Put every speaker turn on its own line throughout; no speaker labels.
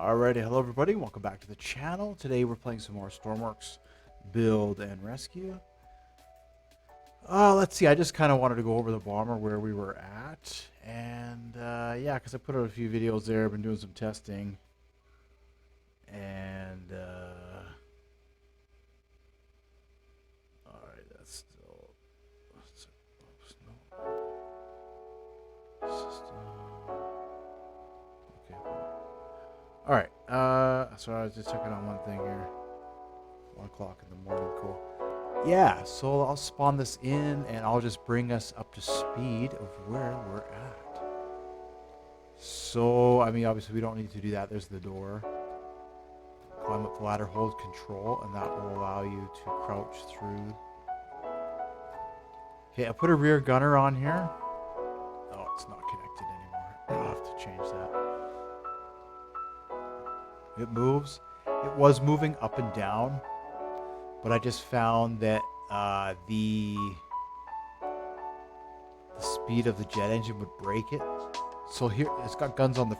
Alrighty, hello everybody, welcome back to the channel. Today we're playing some more Stormworks Build and Rescue. Let's see, I just kind of wanted to go over the bomber where we were at. And yeah, because I put out a few videos there, been doing some testing. And alright, that's still... Alright, so I was just checking on one thing here. 1 o'clock in the morning, cool. Yeah, so I'll spawn this in and I'll just bring us up to speed of where we're at. So, I mean, obviously we don't need to do that. There's the door. Climb up the ladder, hold control, and that will allow you to crouch through. Okay, I put a rear gunner on here. Oh, it's not connected anymore. I'll have to change that. It moves. It was moving up and down, but I just found that the speed of the jet engine would break it. So here, it's got guns on the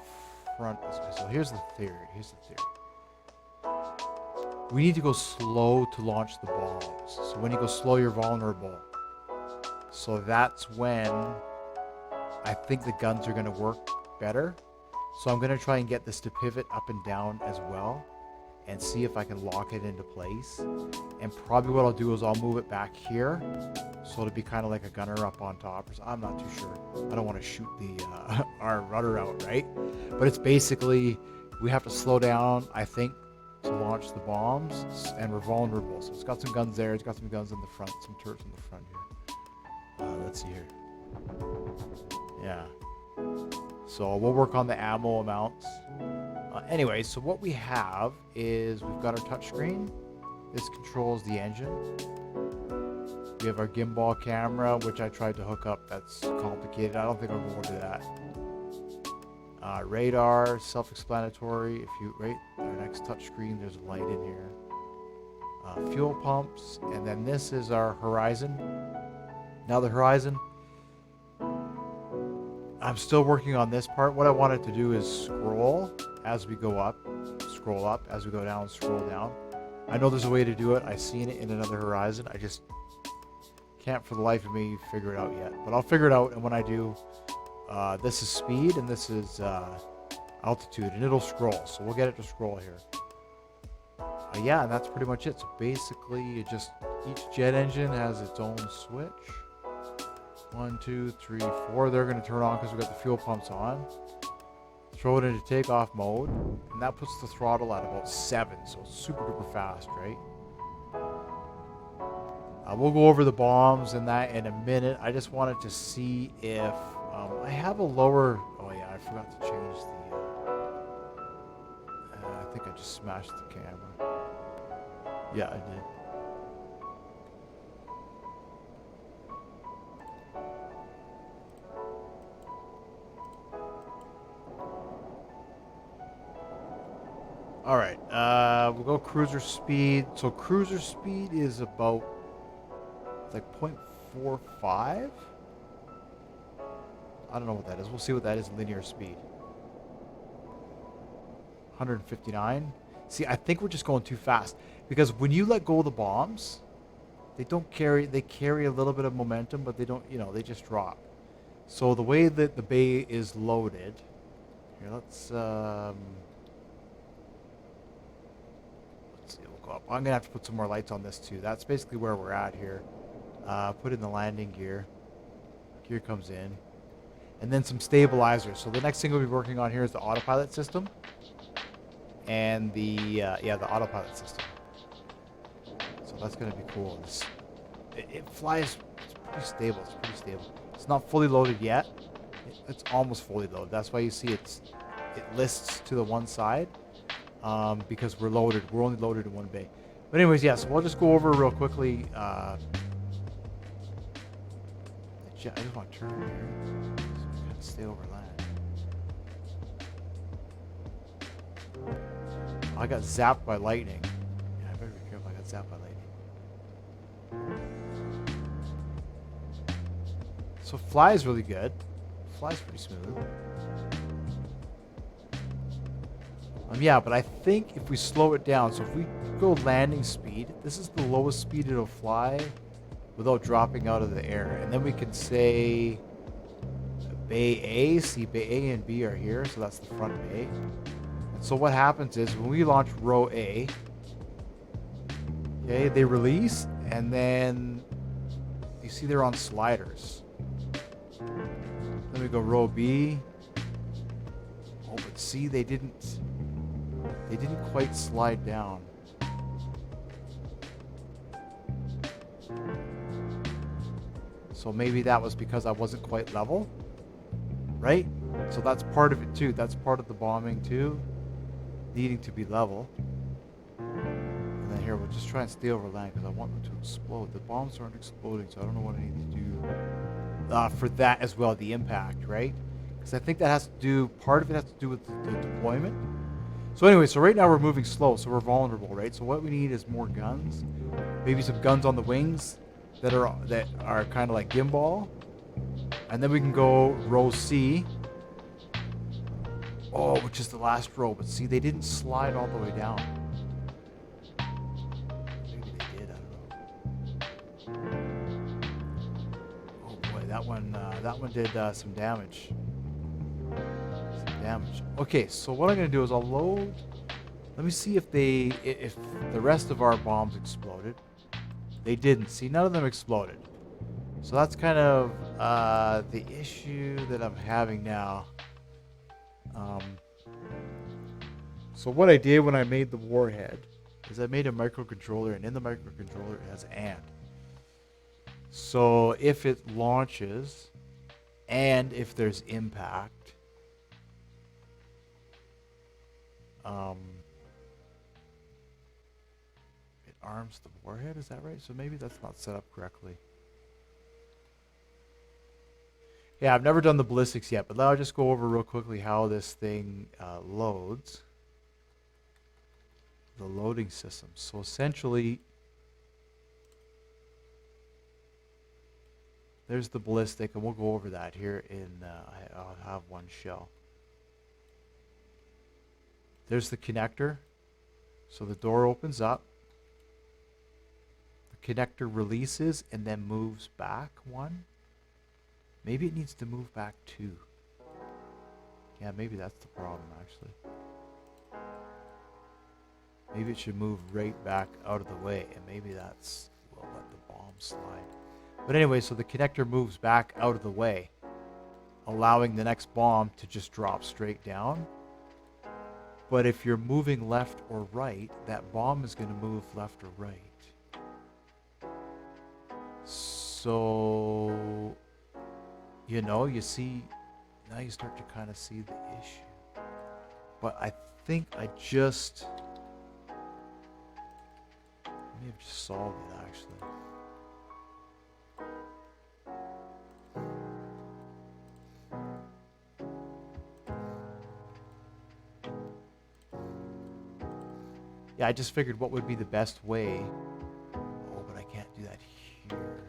front. So here's the theory. We need to go slow to launch the bombs. So when you go slow, you're vulnerable. So that's when I think the guns are going to work better. So I'm going to try and get this to pivot up and down as well and see if I can lock it into place. And probably what I'll do is I'll move it back here so it'll be kind of like a gunner up on top. I'm not too sure. I don't want to shoot the our rudder out, right? But it's basically we have to slow down, I think, to launch the bombs, and we're vulnerable. So it's got some guns there. It's got some guns in the front, some turrets in the front here. Let's see here. Yeah. So we'll work on the ammo amounts. Anyway, so what we have is we've got our touchscreen. This controls the engine. We have our gimbal camera, which I tried to hook up. That's complicated. I don't think I'll go into that. Radar, self-explanatory. If you rate our next touchscreen, there's a light in here. Fuel pumps, and then this is our horizon. Now the horizon, I'm still working on this part. What I wanted to do is scroll as we go up, scroll up, as we go down, scroll down. I know there's a way to do it. I've seen it in another horizon. I just can't for the life of me figure it out yet. But I'll figure it out, and when I do, this is speed and this is altitude, and it'll scroll. So we'll get it to scroll here. Yeah, and that's pretty much it. So basically, each jet engine has its own switch. 1, 2, 3, 4. They're going to turn on because we've got the fuel pumps on. Throw it into takeoff mode, and that puts the throttle at about 7, so it's super duper fast, right? We'll go over the bombs and that in a minute. I just wanted to see if I have a lower... Oh yeah, I forgot to change the... I think I just smashed the camera. Yeah, I did. Alright, we'll go cruiser speed. So cruiser speed is about, it's like 0.45? I don't know what that is. We'll see what that is in linear speed. 159. See, I think we're just going too fast. Because when you let go of the bombs, they carry a little bit of momentum, but they don't, they just drop. So the way that the bay is loaded, here, let's see, we'll go up. I'm gonna have to put some more lights on this too. That's basically where we're at here. Put in the landing gear. Gear comes in. And then some stabilizers. So the next thing we'll be working on here is the autopilot system. And the autopilot system. So that's gonna be cool. It flies, it's pretty stable. It's not fully loaded yet. It's almost fully loaded. That's why you see it lists to the one side. Because we're loaded. We're only loaded in one bay. But anyways, yeah, so we'll just go over real quickly. I just want to turn here. So we can stay over land. I got zapped by lightning. Yeah, I better be careful. I got zapped by lightning. So flies really good. Flies pretty smooth. Yeah, but I think if we slow it down, so if we go landing speed, this is the lowest speed it'll fly without dropping out of the air. And then we can say Bay A, see Bay A and B are here, so that's the front bay. And so what happens is when we launch row A, okay, they release, and then you see they're on sliders. Then we go row B. Oh, but see, they didn't quite slide down. So maybe that was because I wasn't quite level, right? So that's part of it too. That's part of the bombing too, needing to be level. And then here, we'll just try and stay over land because I want them to explode. The bombs aren't exploding, so I don't know what I need to do for that as well, the impact, right? Because I think that has to do, part of it has to do with the deployment. So anyway, so right now we're moving slow, so we're vulnerable, right? So what we need is more guns, maybe some guns on the wings that are kind of like gimbal, and then we can go row C. Oh, which is the last row, but see, they didn't slide all the way down. Maybe they did, I don't know. Oh boy, that one did some damage. Okay, so what I'm gonna do is I'll load. Let me see if the rest of our bombs exploded. They didn't. See, none of them exploded. So that's kind of the issue that I'm having now. So what I did when I made the warhead is I made a microcontroller, and in the microcontroller it has AND. So if it launches, and if there's impact, it arms the warhead, is that right? So maybe that's not set up correctly. Yeah, I've never done the ballistics yet, but I'll just go over real quickly how this thing loads. The loading system. So essentially, there's the ballistic, and we'll go over that here in, I'll have one shell. There's the connector. So the door opens up. The connector releases and then moves back one. Maybe it needs to move back two. Yeah, maybe that's the problem, actually. Maybe it should move right back out of the way, and maybe that's will let the bomb slide. But anyway, so the connector moves back out of the way, allowing the next bomb to just drop straight down. But if you're moving left or right, that bomb is going to move left or right. So, you know, you see, now you start to kind of see the issue. But I think I just, I may have just solved it, actually. Yeah, I just figured what would be the best way. Oh, but I can't do that here.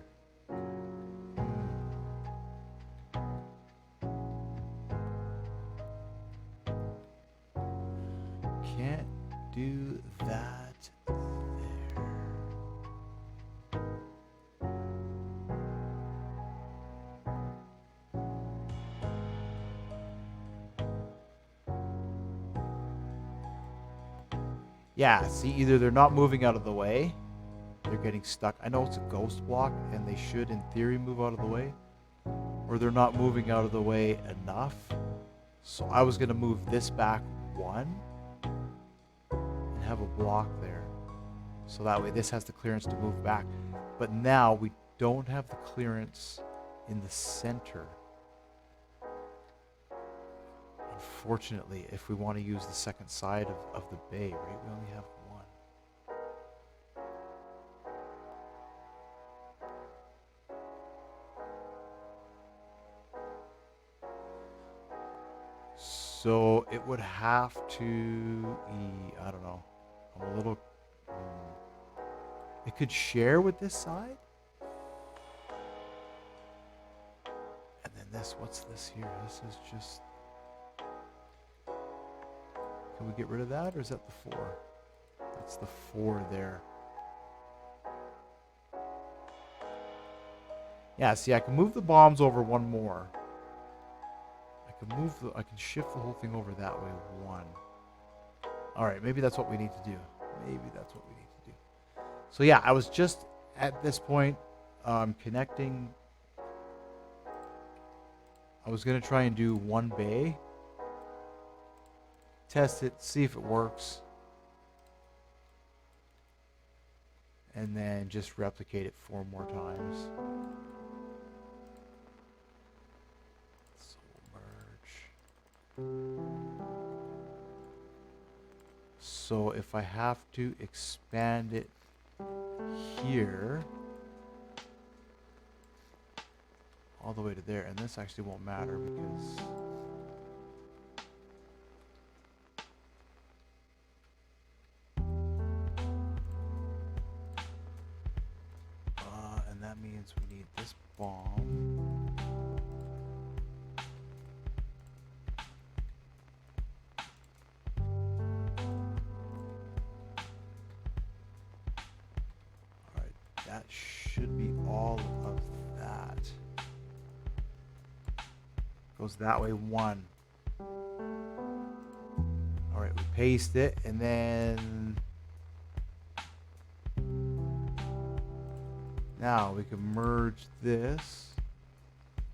Can't do that there. Yeah, see, either they're not moving out of the way, they're getting stuck. I know it's a ghost block, and they should, in theory, move out of the way. Or they're not moving out of the way enough. So I was going to move this back one and have a block there. So that way this has the clearance to move back. But now we don't have the clearance in the center. Unfortunately, if we want to use the second side of the bay, right? We only have one. So it would have to, I don't know. I'm a little, it could share with this side. And then this, what's this here? This is just, Can we get rid of that, or is that the 4? That's the 4 there. Yeah, see, I can move the bombs over one more. I can shift the whole thing over that way, 1. All right, maybe that's what we need to do. Maybe that's what we need to do. So yeah, I was just at this point connecting. I was going to try and do 1 bay. Test it, see if it works. And then just replicate it 4 more times. So merge. So if I have to expand it here all the way to there, and this actually won't matter because and that means we need this bomb. Alright, that should be all of that. Goes that way 1. Alright, we paste it, and then now we can merge this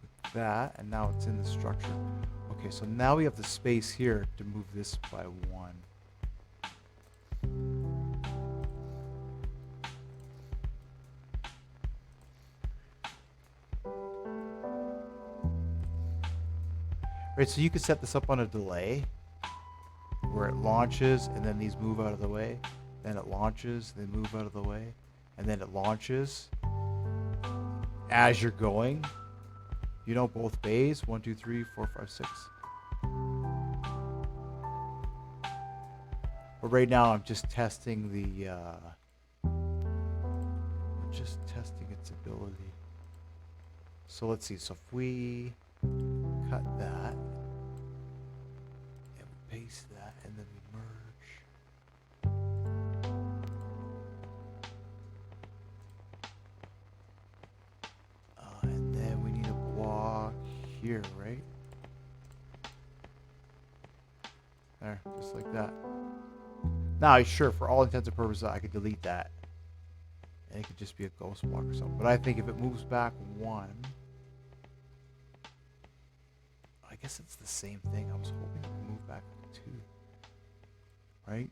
with that, and now it's in the structure. Okay, so now we have the space here to move this by 1. Right, so you could set this up on a delay where it launches and then these move out of the way, then it launches, then move out of the way, and then it launches as you're going. You know, both bays, 1, 2, 3, 4, 5, 6. But right now I'm just testing its ability. So let's see, so if we cut that and we paste that and then we merge. And then we need a block here, right? There, just like that. Now, sure, for all intents and purposes, I could delete that. And it could just be a ghost block or something. But I think if it moves back 1, I guess it's the same thing. I was hoping it would move back 2. Right?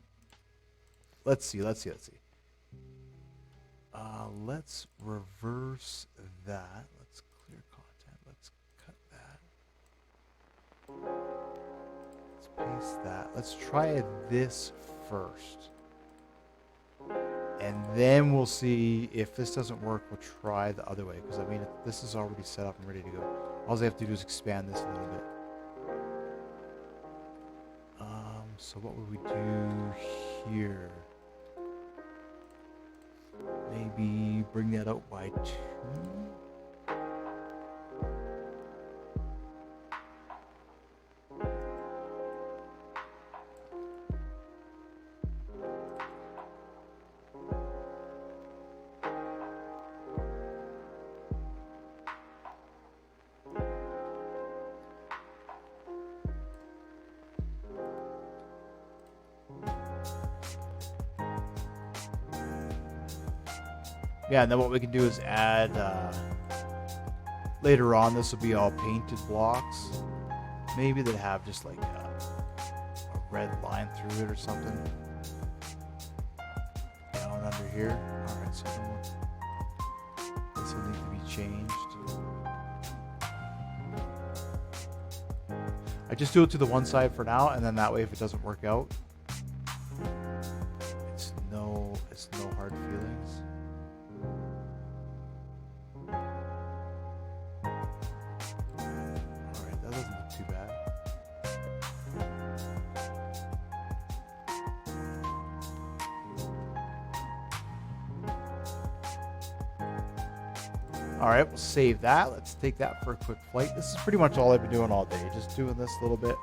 Let's see. Let's reverse that. Let's clear content. Let's cut that. Let's paste that. Let's try this first. And then we'll see if this doesn't work, we'll try the other way. Because, I mean, this is already set up and ready to go. All I have to do is expand this a little bit. So what would we do here? Maybe bring that out by 2. Yeah, and then what we can do is add, later on, this will be all painted blocks. Maybe that have just like a red line through it or something. Down under here. Alright, so this will need to be changed. I just do it to the one side for now, and then that way if it doesn't work out, it's no hard feelings. Too bad. All right, we'll save that. Let's take that for a quick flight. This is pretty much all I've been doing all day, just doing this a little bit.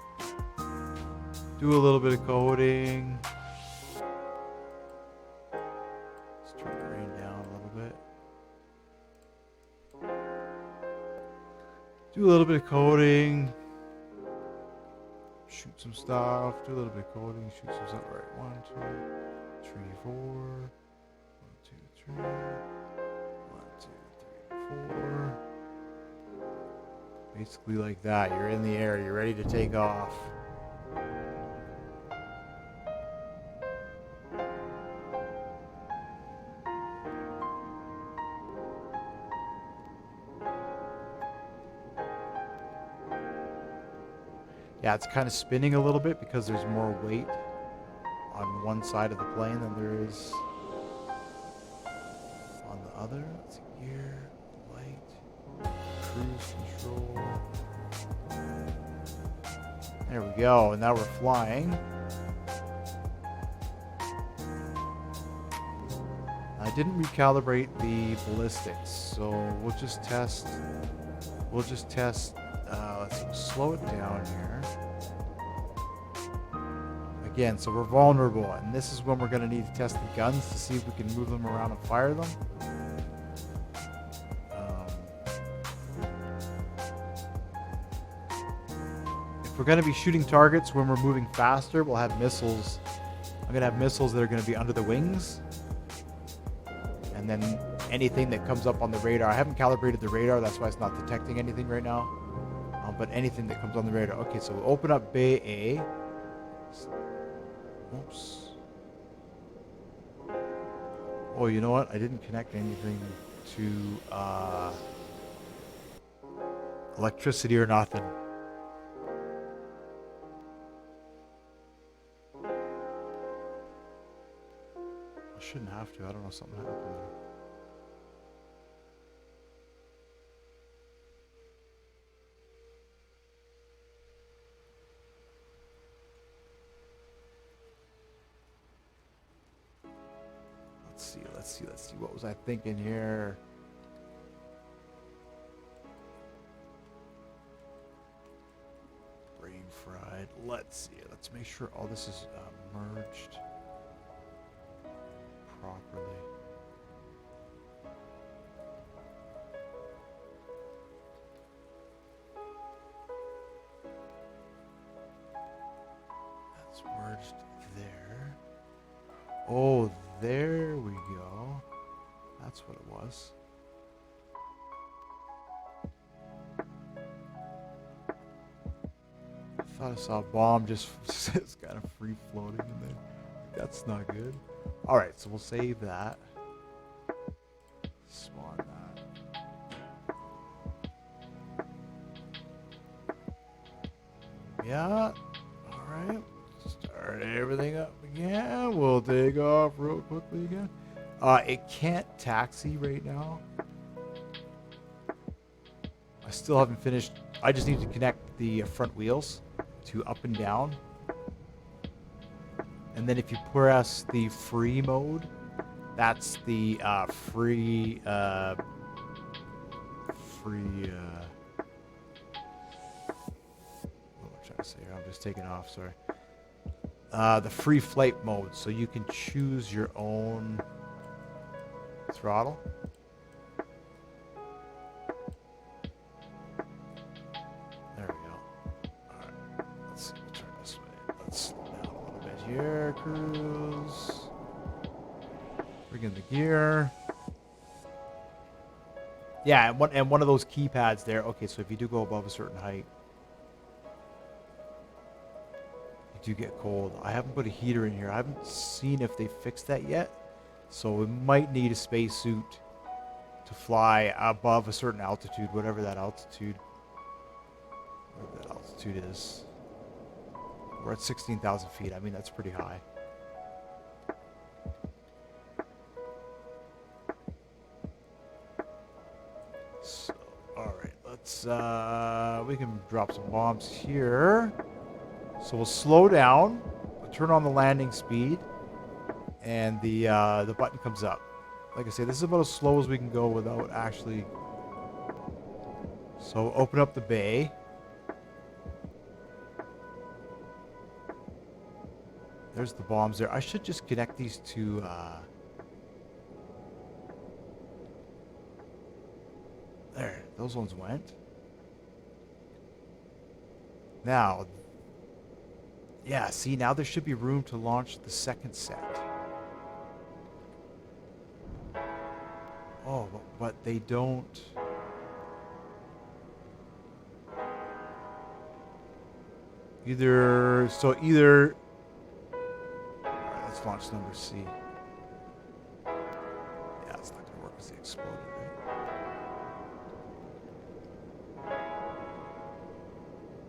Do a little bit of coding. Let's turn the rain down a little bit. Do a little bit of coding. Shoot some stuff. Do a little bit of coding. Shoot some stuff. All right. 1, 2, 3, 4. 1, 2, 3. 1, 2, 3, 4. Basically like that. You're in the air. You're ready to take off. Yeah, it's kind of spinning a little bit because there's more weight on one side of the plane than there is on the other. Let's see, gear, light, cruise control. There we go, and now we're flying. I didn't recalibrate the ballistics, so we'll just test. Let's see, we'll slow it down here. Again, so we're vulnerable, and this is when we're going to need to test the guns to see if we can move them around and fire them. If we're going to be shooting targets when we're moving faster, we'll have missiles. I'm going to have missiles that are going to be under the wings. And then anything that comes up on the radar. I haven't calibrated the radar, that's why it's not detecting anything right now. But anything that comes on the radar. Okay, so we'll open up Bay A. Oops. Oh, you know what? I didn't connect anything to electricity or nothing. I shouldn't have to. I don't know, something happened there. Let's see. What was I thinking here? Brain fried. Let's see. Let's make sure all this is merged properly. That's merged there. Oh, there we go. That's what it was. I thought I saw a bomb just it's kind of free floating in there. That's not good. Alright, so we'll save that. Spawn that. Yeah. Alright. Start everything up again. We'll take off real quickly again. It can't taxi right now. I still haven't finished. I just need to connect the front wheels to up and down. And then if you press the free mode, that's the free what am I trying to say here? I'm just taking off, sorry. The free flight mode, so you can choose your own throttle. There we go. Alright, let's see, we'll turn this way. Let's slow down a little bit here, cruise. Bring in the gear. Yeah, and one of those keypads there. Okay, so if you do go above a certain height, you do get cold. I haven't put a heater in here. I haven't seen if they fixed that yet. So we might need a spacesuit to fly above a certain altitude, whatever that altitude is. We're at 16,000 feet. I mean, that's pretty high. So, all right, let's we can drop some bombs here. So we'll slow down, we'll turn on the landing speed, and the button comes up. Like I say, this is about as slow as we can go without actually. So open up the bay. There's the bombs there. I should just connect these to... there, those ones went. Now, yeah, see, now there should be room to launch the second set. Oh, but they don't... Either... Alright, let's launch number C. Yeah, it's not going to work because they exploded, right?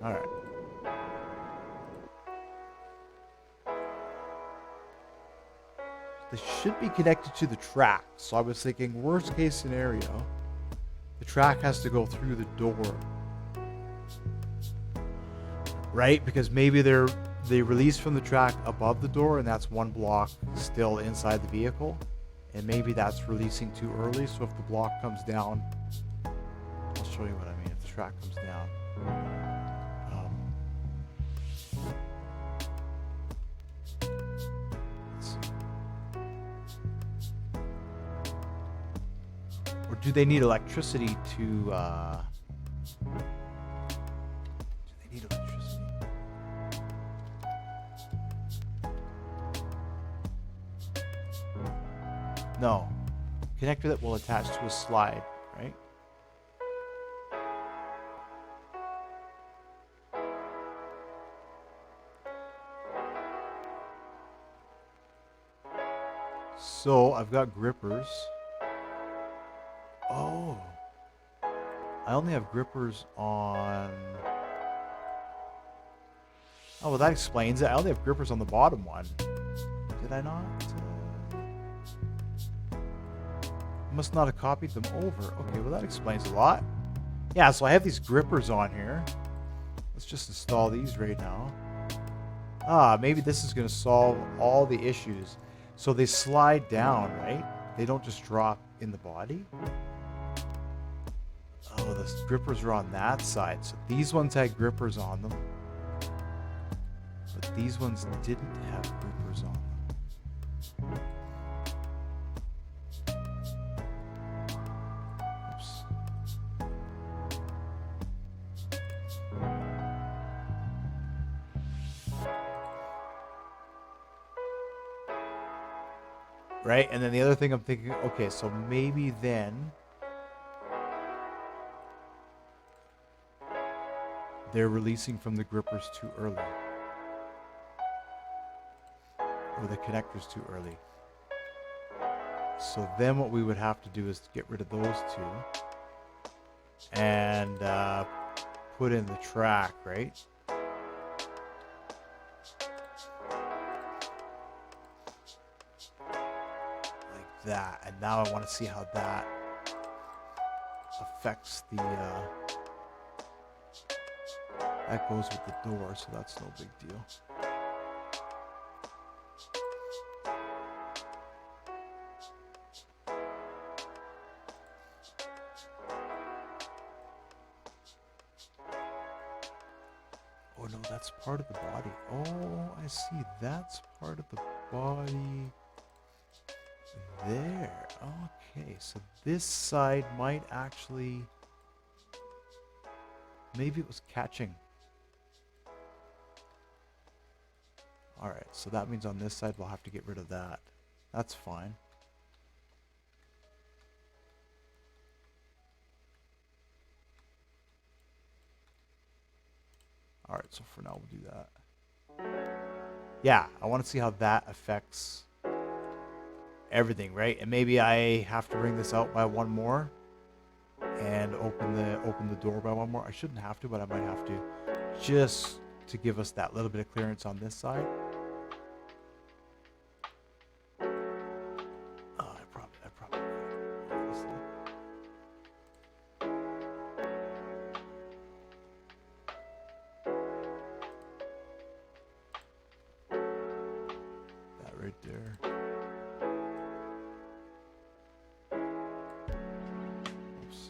Alright. They should be connected to the track. So I was thinking, worst case scenario, the track has to go through the door. Right? Because maybe they release from the track above the door and that's one block still inside the vehicle. And maybe that's releasing too early. So if the block comes down, I'll show you what I mean. If the track comes down. Or do they need electricity to... do they need electricity? No. Connector that will attach to a slide, right? So I've got grippers. Oh. I only have grippers on... Oh, well that explains it. I only have grippers on the bottom one. Did I not? Must not have copied them over. Okay, well that explains a lot. Yeah, so I have these grippers on here. Let's just install these right now. Ah, maybe this is going to solve all the issues. So they slide down, right? They don't just drop in the body. Oh, the grippers are on that side. So these ones had grippers on them. But these ones didn't have grippers on them. Oops. Right? And then the other thing I'm thinking, okay, so maybe then they're releasing from the grippers too early. Or the connectors too early. So then what we would have to do is get rid of those two. And put in the track, right? Like that. And now I want to see how that affects the... that goes with the door, so that's no big deal. Oh no, that's part of the body. Oh, I see. That's part of the body there. Okay, so this side might actually... Maybe it was catching. Alright, so that means on this side we'll have to get rid of that. That's fine. Alright, so for now we'll do that. Yeah, I want to see how that affects everything, right? And maybe I have to bring this out by one more and open the door by one more. I shouldn't have to, but I might have to, just to give us that little bit of clearance on this side. I probably honestly. That right there. Oops.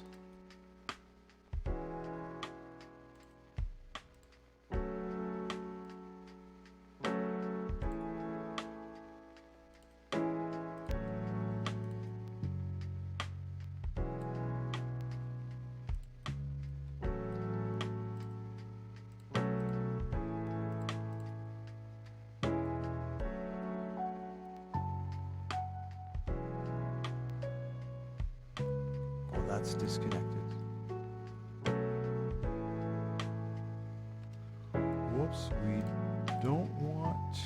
that's disconnected. Whoops, we don't want to.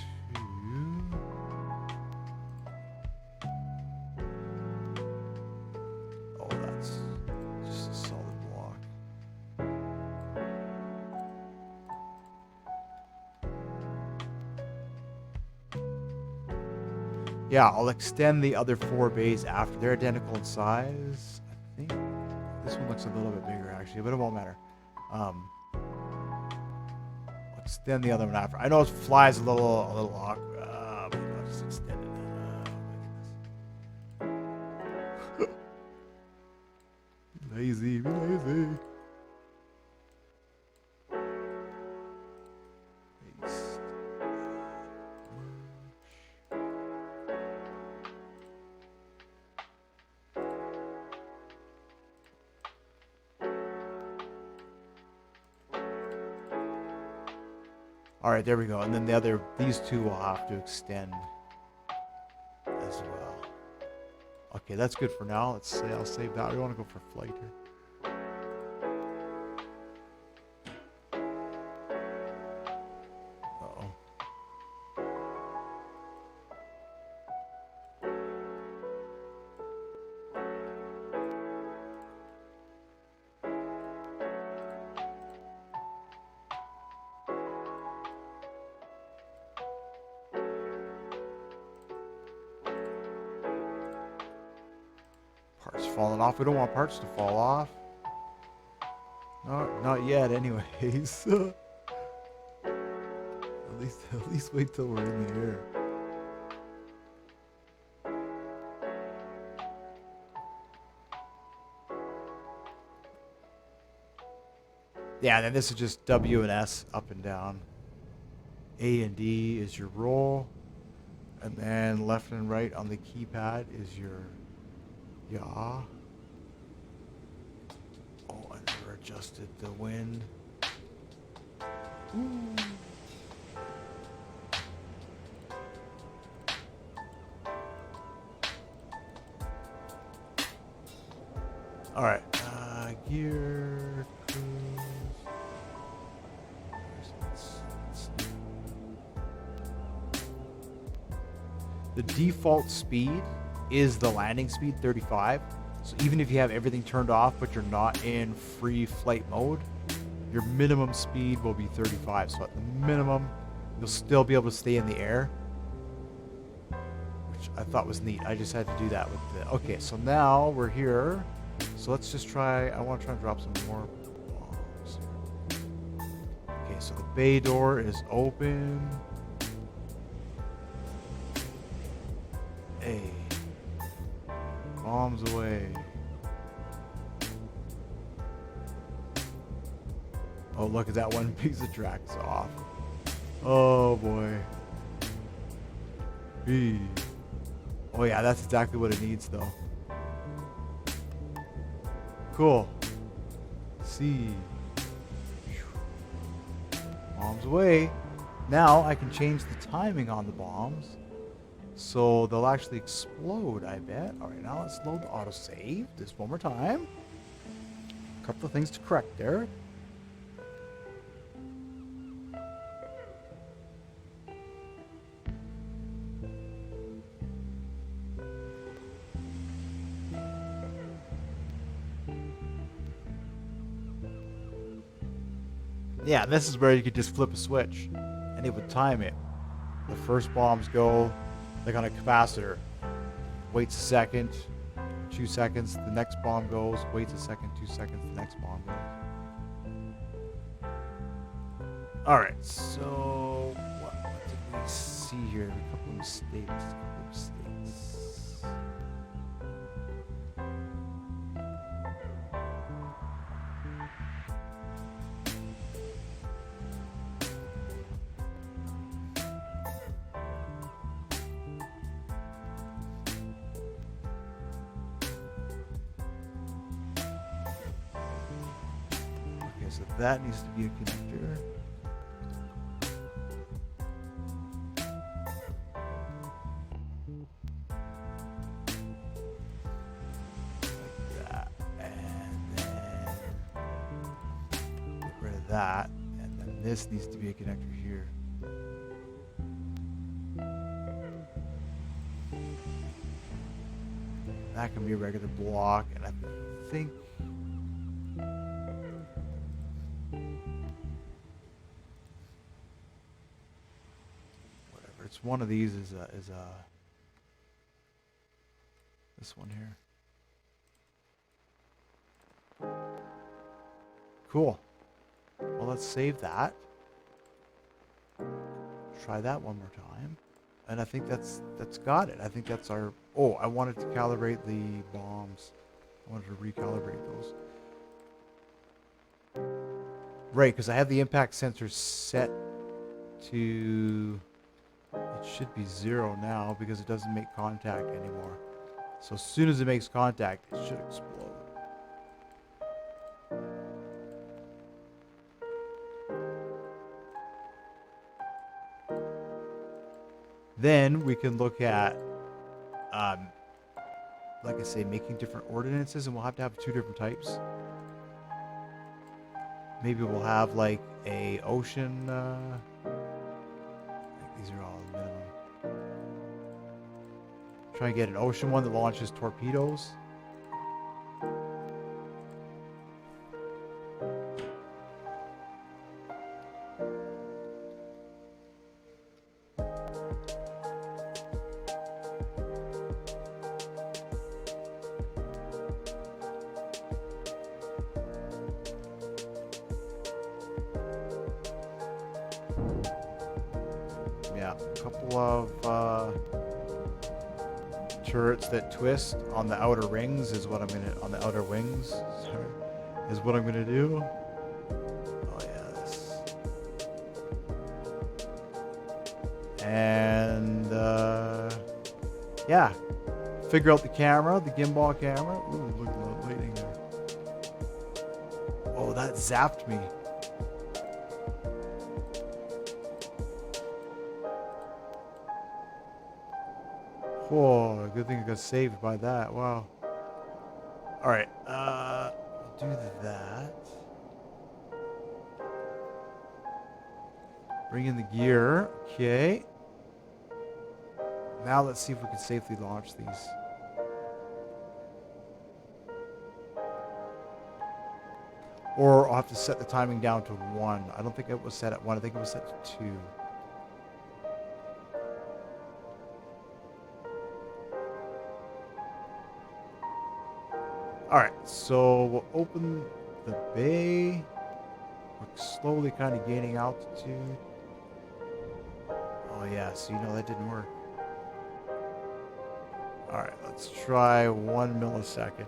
Oh, that's just a solid block. Yeah, I'll extend the other 4 bays after. They're identical in size. I think this one looks a little bit bigger actually, but it won't matter. I'll extend the other one after. I know it flies a little awkward. Maybe I'll just extend it. Oh my goodness. Lazy, be lazy. Paste. All right, there we go. And then these two will have to extend as well. Okay, that's good for now. Let's say I'll save that. We want to go for flight here. Uh-oh. Parts falling off. We don't want parts to fall off. No, not yet anyways. At least wait till we're in the air. Yeah, then this is just W and S up and down. A and D is your roll. And then left and right on the keypad is your yaw. Oh, I never adjusted the wind. Ooh. All right, gear, cruise. The default speed is the landing speed, 35. So even if you have everything turned off, but you're not in free flight mode, your minimum speed will be 35. So at the minimum, you'll still be able to stay in the air, which I thought was neat. I just had to do that with the, okay, so now we're here. So let's just try, I want to try and drop some more bombs here. Okay, so the bay door is open. Hey, bombs away. Oh, look at that one piece of track's off. Oh boy. B. Oh yeah, that's exactly what it needs though. Cool. C. Bombs away. Now I can change the timing on the bombs, so they'll actually explode, I bet. All right, now let's load the autosave this one more time. A couple of things to correct there. Yeah, this is where you could just flip a switch and it would time it. The first bombs go like on a capacitor. Waits a second, 2 seconds, the next bomb goes, waits a second, 2 seconds, the next bomb goes. Alright, so what did we see here? A couple of mistakes. So that needs to be a connector. Like that. And that, and then this needs to be a connector here. That can be a regular block, and I think whatever. It's one of these is this one here. Cool. Well, let's save that. Try that one more time. And I think that's got it. I think that's our... Oh, I wanted to calibrate the bombs. I wanted to recalibrate those. Right, because I have the impact sensor set to... It should be 0 now because it doesn't make contact anymore. So as soon as it makes contact, it should explode. Then we can look at, like I say, making different ordinances, and we'll have to have 2 different types. Maybe we'll have like a ocean. I think these are all minimum. Try and get an ocean one that launches torpedoes. Yeah, a couple of turrets that twist on the outer rings is what I'm gonna on the outer wings. Sorry, is what I'm gonna do. Oh yeah, this. And yeah, figure out the camera, the gimbal camera. Ooh, look at the lightning there. Oh, that zapped me. Whoa, good thing I got saved by that. Wow. Alright, we'll do that. Bring in the gear. Okay. Now let's see if we can safely launch these. Or I'll have to set the timing down to 1. I don't think it was set at 1. I think it was set to 2. Alright, so we'll open the bay. We're slowly kind of gaining altitude. Oh yeah, so you know that didn't work. Alright, let's try 1 millisecond.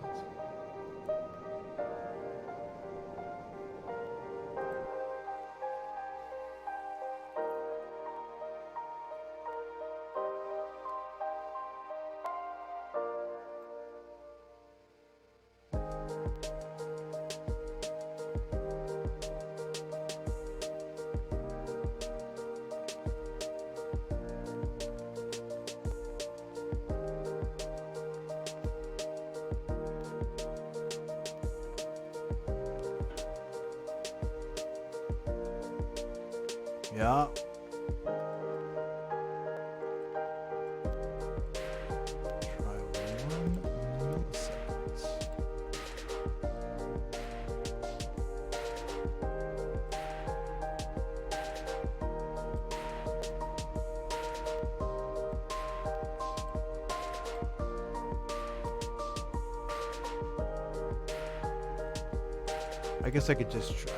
Yeah. Try 1 millisecond. I guess I could just try.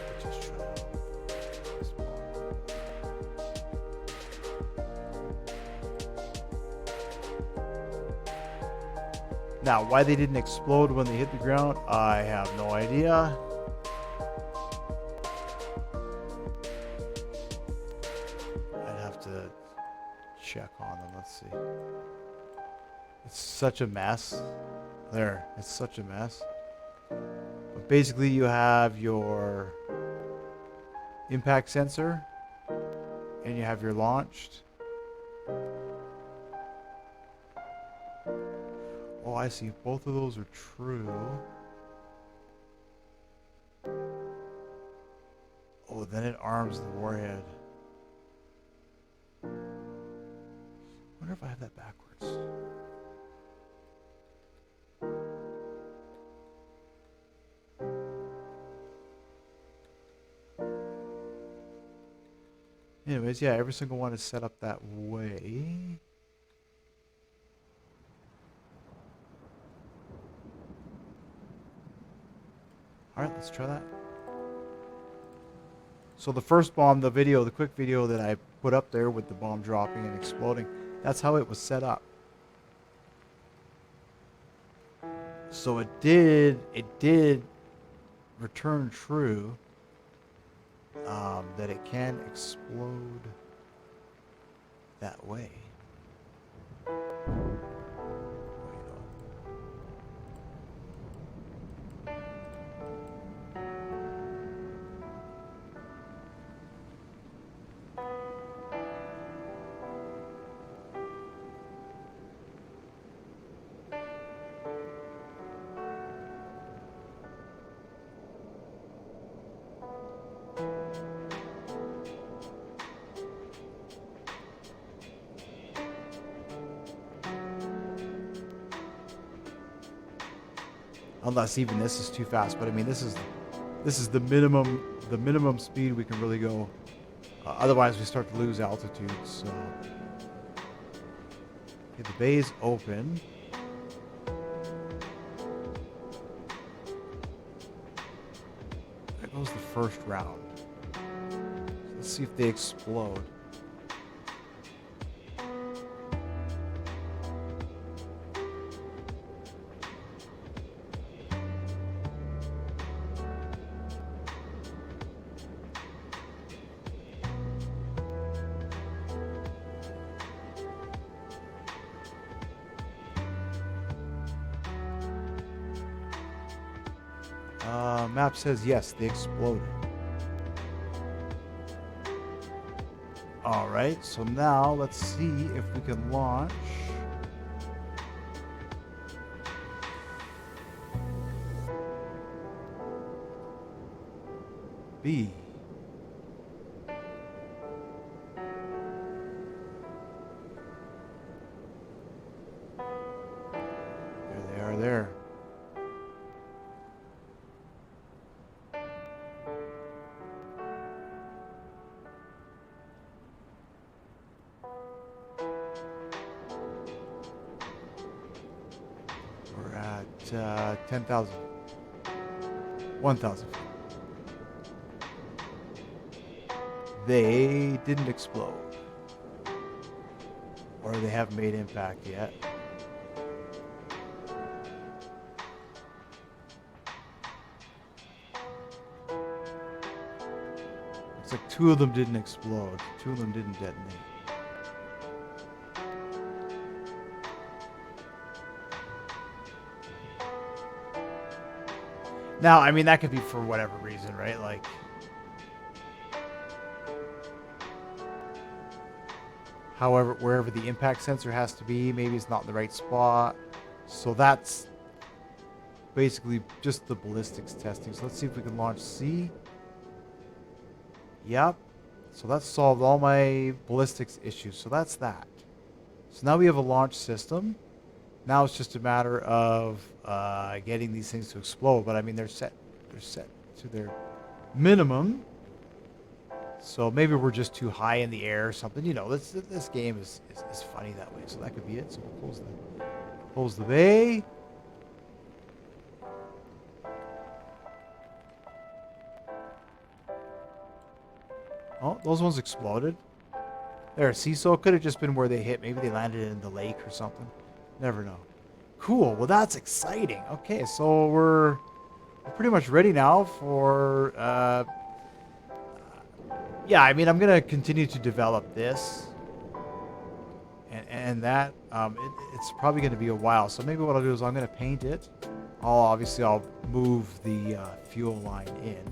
Now, why they didn't explode when they hit the ground, I have no idea. I'd have to check on them. Let's see. It's such a mess. There, it's such a mess. But basically, you have your impact sensor, and you have your launched. Oh, I see. Both of those are true. Oh, then it arms the warhead. Wonder if I have that backwards. Anyways, yeah, every single one is set up that way. Alright, let's try that. So the first bomb, the quick video that I put up there with the bomb dropping and exploding, that's how it was set up. So it did return true that it can explode that way. Unless even this is too fast, but I mean this is the minimum speed we can really go. Otherwise we start to lose altitude. So okay, the bay is open. There goes the first round. So let's see if they explode. Map says yes, they exploded. Alright, so now let's see if we can launch. B. There they are there. We're at 10,000. 1,000. They didn't explode. Or they haven't made impact yet. Looks like 2 of them didn't explode. 2 of them didn't detonate. Now, I mean, that could be for whatever reason, right? Like, however, wherever the impact sensor has to be, maybe it's not in the right spot. So that's basically just the ballistics testing. So let's see if we can launch C. Yep. So that's solved all my ballistics issues. So that's that. So now we have a launch system. Now it's just a matter of getting these things to explode. But I mean, they're set to their minimum. So maybe we're just too high in the air or something. You know, this game is funny that way. So that could be it. So we'll close the bay. Oh, those ones exploded. There, see, so it could have just been where they hit. Maybe they landed in the lake or something. Never know. Cool. Well, that's exciting. Okay, so we're pretty much ready now for... yeah, I mean, I'm going to continue to develop this. And that, it's probably going to be a while. So maybe what I'll do is I'm going to paint it. Obviously, I'll move the fuel line in.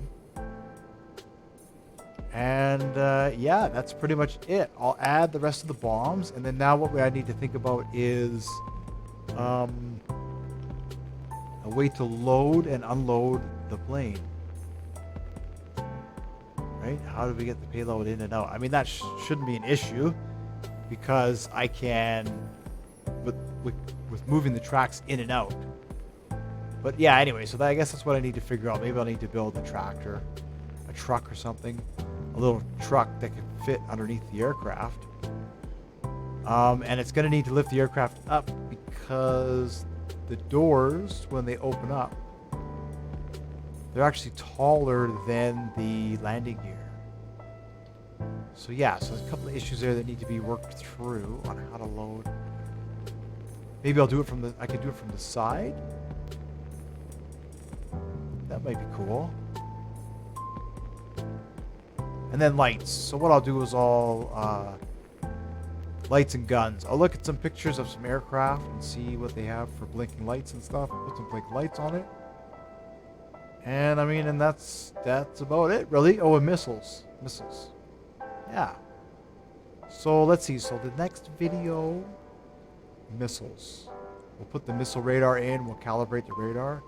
And yeah, that's pretty much it. I'll add the rest of the bombs. And then now what I need to think about is a way to load and unload the plane. right? How do we get the payload in and out? I mean, that shouldn't be an issue because I can, with moving the tracks in and out. But yeah, anyway, so I guess that's what I need to figure out. Maybe I'll need to build a tractor, a truck or something, a little truck that can fit underneath the aircraft. And it's going to need to lift the aircraft up because the doors, when they open up, they're actually taller than the landing gear. So yeah, so there's a couple of issues there that need to be worked through on how to load. Maybe I'll do it from the, I could do it from the side. That might be cool. And then lights. So what I'll do is I'll, lights and guns. I'll look at some pictures of some aircraft and see what they have for blinking lights and stuff. Put some blinking lights on it. And I mean, and that's about it, really. Oh, and missiles. Missiles. Yeah. So let's see. So the next video, missiles. We'll put the missile radar in. We'll calibrate the radar.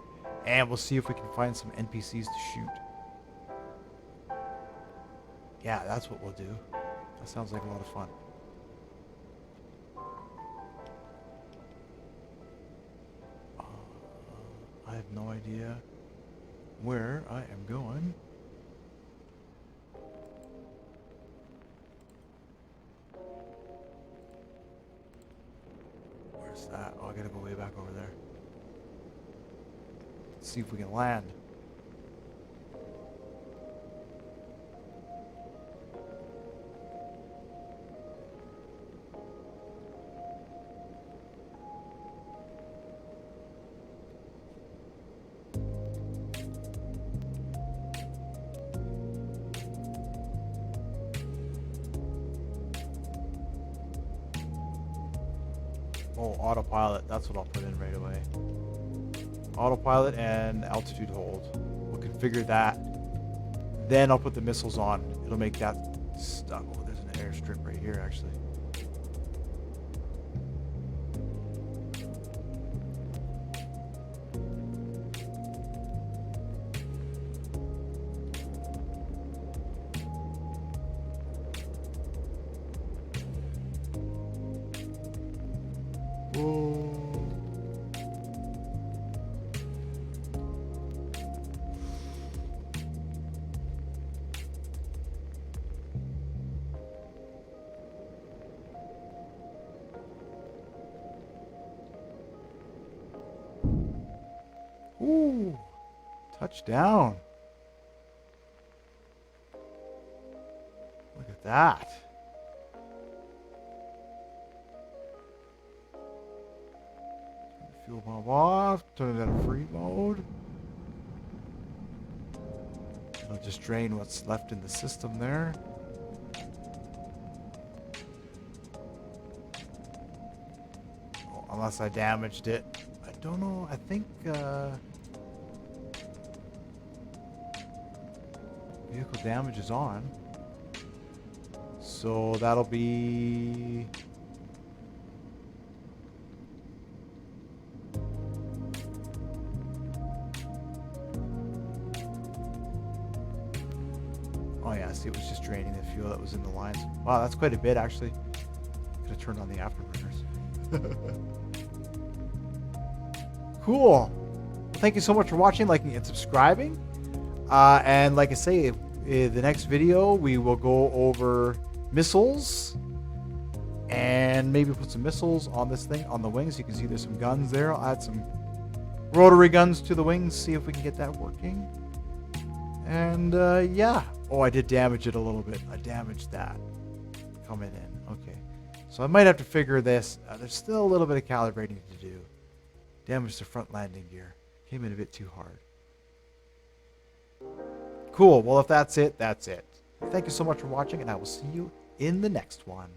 And we'll see if we can find some NPCs to shoot. Yeah, that's what we'll do. That sounds like a lot of fun. I have no idea where I am going. Where's that? Oh, I gotta go way back over there. Let's see if we can land. Oh, autopilot. That's what I'll put in right away. Autopilot and altitude hold. We'll configure that. Then I'll put the missiles on. It'll make that stuff. Oh, there's an airstrip right here, actually. Ooh, touchdown. Look at that. Turn the fuel pump off, turn it into free mode. It'll just drain what's left in the system there. Oh, unless I damaged it. I don't know, I think vehicle damage is on. So that'll be oh yeah, see, it was just draining the fuel that was in the lines. Wow, that's quite a bit actually. Could have turned on the afterburners. Cool. Well, thank you so much for watching, liking, and subscribing. And like I say, the next video we will go over missiles and maybe put some missiles on this thing, on the wings. You can see there's some guns there. I'll add some rotary guns to the wings, see if we can get that working. And yeah. Oh, I did damage it a little bit. I damaged that coming in. Okay. So I might have to figure this. There's still a little bit of calibrating to do. Damaged the front landing gear. Came in a bit too hard. Cool. Well, if that's it, that's it. Thank you so much for watching, and I will see you in the next one.